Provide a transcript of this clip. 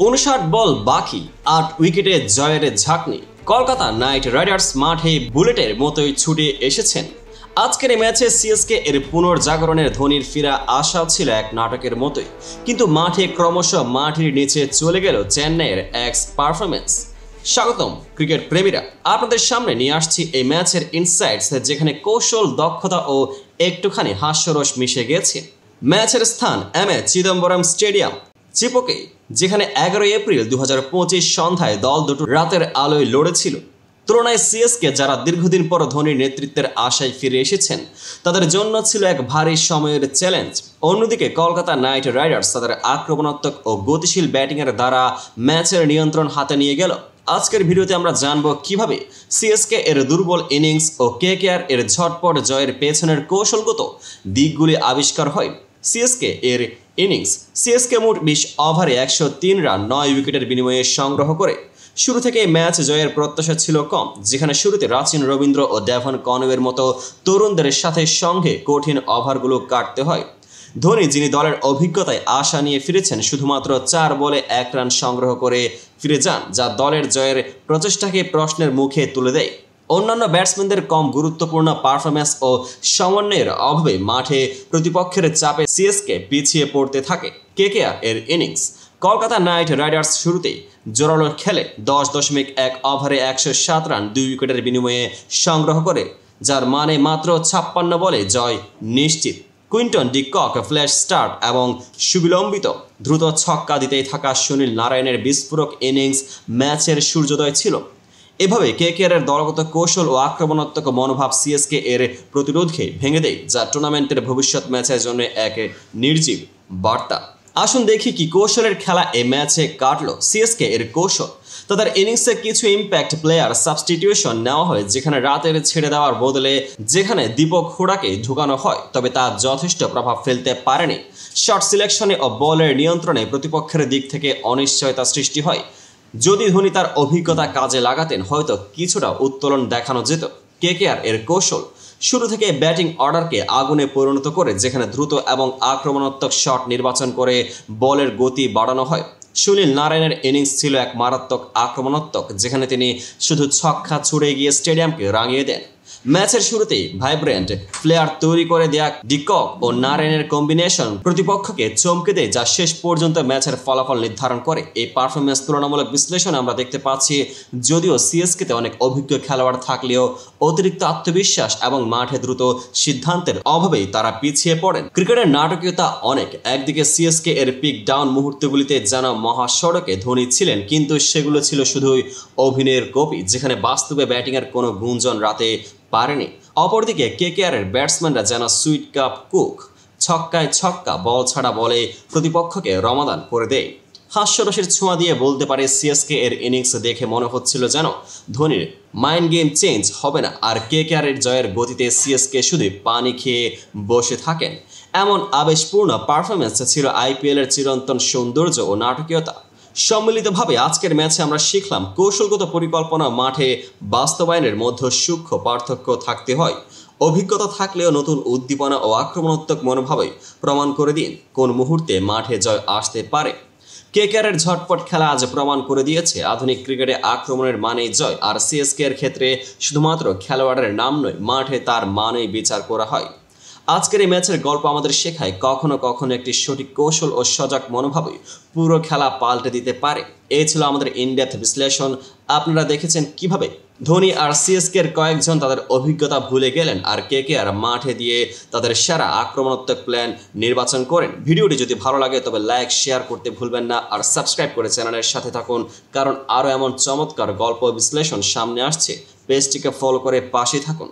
59 বল বাকি, 8 উইকেটে জয়ের ঝাঁকনি। কলকাতা নাইট রাইডার্স মাঠে বুলেটের মতোই ছুটে এসেছেন। আজকের এই ম্যাচে সিএসকে এর পুনর্জাগরণের ধোনির ফেরা আশাও ছিল এক নাটকের মতোই, কিন্তু মাঠে ক্রমশ মাটির নিচে চলে গেল চেন্নাইয়ের এক্স পারফরমেন্স। স্বাগতম ক্রিকেট প্রেমীরা, আপনাদের সামনে নিয়ে আসছি এই ম্যাচের ইনসাইটস, যেখানে কৌশল, দক্ষতা ও একটুখানি হাস্যরস মিশে গেছে। ম্যাচের স্থান এমএ চিদম্বরম স্টেডিয়াম, চিপোকে, যেখানে 11 এপ্রিল 2025 সন্ধ্যায় দল দুটো রাতের আলোয় লড়েছিল। তুলনায় সিএসকে, যারা দীর্ঘদিন পর ধোনির নেতৃত্বের আশায় ফিরে এসেছেন, তাদের জন্য ছিল এক ভারী সময়ের চ্যালেঞ্জ। অন্যদিকে কলকাতা নাইট রাইডার্স তাদের আক্রমণাত্মক ও গতিশীল ব্যাটিংয়ের দ্বারা ম্যাচের নিয়ন্ত্রণ হাতে নিয়ে গেল। আজকের ভিডিওতে আমরা জানব কিভাবে সিএসকে এর দুর্বল ইনিংস ও কেকেআর এর ঝটপট জয়ের পেছনের কৌশলগত দিকগুলি আবিষ্কার হয়। সিএসকে এর ইনিংস। সিএসকে মোট 20 ওভারে 103 রান 9 উইকেটের বিনিময়ে সংগ্রহ করে শুরু থেকে ম্যাচ জয়ের প্রত্যাশা ছিল কম, যেখানে শুরুতে রাচিন রবীন্দ্র ও ডেভন কনওয়ের মতো তরুণদের সাথে সঙ্গে কঠিন ওভারগুলো কাটতে হয়। ধোনি, যিনি দলের অভিজ্ঞতায় আশা নিয়ে ফিরেছেন, শুধুমাত্র 4 বলে 1 রান সংগ্রহ করে ফিরে যান, যা দলের জয়ের প্রচেষ্টাকে প্রশ্নের মুখে তুলে দেয়। অন্যান্য ব্যাটসম্যানদের কম গুরুত্বপূর্ণ পারফরম্যান্স ও সমন্বয়ের অভাবে মাঠে প্রতিপক্ষের চাপে সিএসকে পিছিয়ে পড়তে থাকে। কেকেআর এর ইনিংস। কলকাতা নাইট রাইডার্স শুরুতেই জোরালো খেলে 10.1 ওভারে 107 রান 2 উইকেটের বিনিময়ে সংগ্রহ করে, যার মানে মাত্র 56 বলে জয় নিশ্চিত। Quinton de Kock flash start এবং সুবিলম্বিত দ্রুত ছক্কা দিতেই থাকা সুনীল নারায়ণের বিস্ফোরক ইনিংস ম্যাচের সূর্যোদয় ছিল। এভাবে কেকেআর এর দলগত কৌশল ও আক্রমণাত্মক মনোভাব সিএসকে এর প্রতিরোধকে ভেঙে দেয়, যা টুর্নামেন্টের ভবিষ্যৎ ম্যাচের জন্য এক নির্জীব বার্তা। আসুন দেখি কি কৌশলের খেলা এই ম্যাচে কাটলো সিএসকে এর কৌশল। তাদের ইনিংসে কিছু ইম্প্যাক্ট প্লেয়ার সাবস্টিটিউশন নেওয়া হয়, যেখানে রাতের ছেড়ে দেওয়ার বদলে যেখানে দীপক হুডাকে ঢুকানো হয়, তবে তা যথেষ্ট প্রভাব ফেলতে পারেনি। শট সিলেকশনে ও বলের নিয়ন্ত্রণে প্রতিপক্ষের দিক থেকে অনিশ্চয়তা সৃষ্টি হয়। যদি ধোনি তার অভিজ্ঞতা কাজে লাগাতেন, হয়তো কিছুটা উত্তোলন দেখানো যেত। কেকেআর এর কৌশল। শুরু থেকে ব্যাটিং অর্ডারকে আগুনে পরিণত করে, যেখানে দ্রুত এবং আক্রমণাত্মক শট নির্বাচন করে বলের গতি বাড়ানো হয়। সুনীল নারায়ণের ইনিংস ছিল এক মারাত্মক আক্রমণাত্মক, যেখানে তিনি শুধু ছক্কা ছুড়ে গিয়ে স্টেডিয়ামকে রাঙিয়ে দেন। ম্যাচের শুরুতেই ভাইব্রেন্ট প্লেয়ার তৈরি করে দেয়া ডিকক ও নারায়ণের কম্বিনেশন প্রতিপক্ষকে চমকে দেয়, যা শেষ পর্যন্ত ম্যাচের ফলাফল নির্ধারণ করে। এই পারফরমেন্স তুলনামূলক বিশ্লেষণে আমরা দেখতে পাচ্ছি, যদিও সিএসকেতে অনেক অভিজ্ঞ খেলোয়াড় থাকলেও অতিরিক্ত আত্মবিশ্বাস এবং মাঠে দ্রুত সিদ্ধান্তের অভাবেই তারা পিছিয়ে পড়েন। ক্রিকেটের নাটকীয়তা অনেক। একদিকে সিএসকে এর পিক ডাউন মুহূর্তগুলিতে যেন মহাসড়কে ধোনি ছিলেন, কিন্তু সেগুলো ছিল শুধুই অভিনয়ের কপি, যেখানে বাস্তবে ব্যাটিংয়ের কোনো গুঞ্জন রাতে পারেনি। অপরদিকে কেকেআর এর ব্যাটসম্যানরা যেন সুইট কাপ কুক, ছক্কায় ছক্কা, বল ছাড়া বলে প্রতিপক্ষকে রমাদান করে দেয়। হাস্যরসের ছোঁয়া দিয়ে বলতে পারে, সিএসকে এর ইনিংস দেখে মনে হচ্ছিল যেন ধোনির মাইন্ড গেম চেঞ্জ হবে না, আর কেকেআর এর জয়ের গতিতে সিএসকে শুধু পানি খেয়ে বসে থাকেন। এমন আবেশপূর্ণ পারফরমেন্স ছিল আইপিএল এর চিরন্তন সৌন্দর্য ও নাটকীয়তা। সম্মিলিতভাবে আজকের ম্যাচে আমরা শিখলাম, কৌশলগত পরিকল্পনা মাঠে বাস্তবায়নের মধ্যে সূক্ষ্ম পার্থক্য থাকতে হয়। অভিজ্ঞতা থাকলেও নতুন উদ্দীপনা ও আক্রমণাত্মক মনোভাবে প্রমাণ করে দিন কোন মুহূর্তে মাঠে জয় আসতে পারে। কেকেআর এর ঝটপট খেলা আজ প্রমাণ করে দিয়েছে, আধুনিক ক্রিকেটে আক্রমণের মানেই জয়, আর সিএসকে এর ক্ষেত্রে শুধুমাত্র খেলোয়াড়ের নাম নয়, মাঠে তার মানেই বিচার করা হয়। আজকের এই ম্যাচের গল্প আমাদের শেখায়, কখনো কখনো একটি সঠিক কৌশল ও সজাগ মনোভাবে পুরো খেলা পাল্টে দিতে পারে। এই ছিল আমাদের ইনডেপথ বিশ্লেষণ। আপনারা দেখেছেন কিভাবে ধোনি আর সিএসকে এর কয়েকজন তাদের অভিজ্ঞতা ভুলে গেলেন, আর কেকেআর মাঠে দিয়ে তাদের সেরা আক্রমণাত্মক প্ল্যান নির্বাচন করেন। ভিডিওটি যদি ভালো লাগে তবে লাইক, শেয়ার করতে ভুলবেন না, আর সাবস্ক্রাইব করে চ্যানেলের সাথে থাকুন, কারণ আরও এমন চমৎকার গল্প বিশ্লেষণ সামনে আসছে। পেজটিকে ফলো করে পাশে থাকুন।